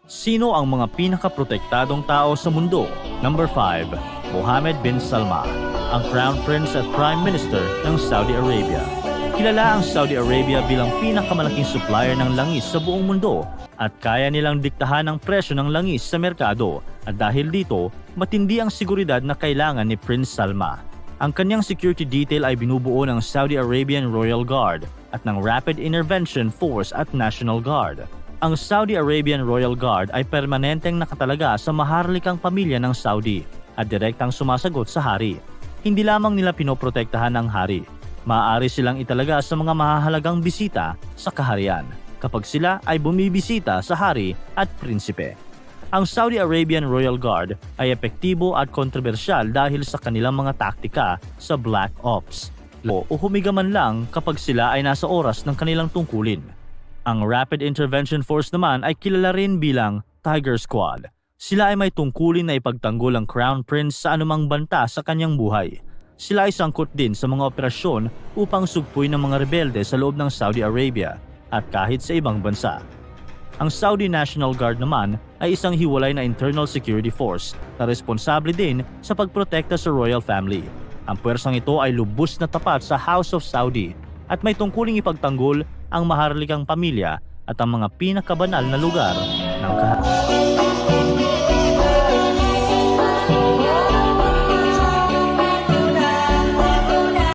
Sino ang mga pinakaprotektadong tao sa mundo? Number 5. Mohammed bin Salman, ang Crown Prince at Prime Minister ng Saudi Arabia. Kilala ang Saudi Arabia bilang pinakamalaking supplier ng langis sa buong mundo at kaya nilang diktahan ang presyo ng langis sa merkado, at dahil dito, matindi ang seguridad na kailangan ni Prince Salman. Ang kanyang security detail ay binubuo ng Saudi Arabian Royal Guard at ng Rapid Intervention Force at National Guard. Ang Saudi Arabian Royal Guard ay permanenteng nakatalaga sa maharlikang pamilya ng Saudi at direktang sumasagot sa hari. Hindi lamang nila pinoprotektahan ang hari. Maaari silang italaga sa mga mahahalagang bisita sa kaharian kapag sila ay bumibisita sa hari at prinsipe. Ang Saudi Arabian Royal Guard ay epektibo at kontrobersyal dahil sa kanilang mga taktika sa Black Ops o humiga man lang kapag sila ay nasa oras ng kanilang tungkulin. Ang Rapid Intervention Force naman ay kilala rin bilang Tiger Squad. Sila ay may tungkulin na ipagtanggol ang Crown Prince sa anumang banta sa kanyang buhay. Sila ay sangkot din sa mga operasyon upang sugpuin ng mga rebelde sa loob ng Saudi Arabia at kahit sa ibang bansa. Ang Saudi National Guard naman ay isang hiwalay na internal security force na responsable din sa pagprotekta sa royal family. Ang puwersang ito ay lubos na tapat sa House of Saudi at may tungkuling ipagtanggol ang maharlikang pamilya at ang mga pinakabanal na lugar ng kaharian.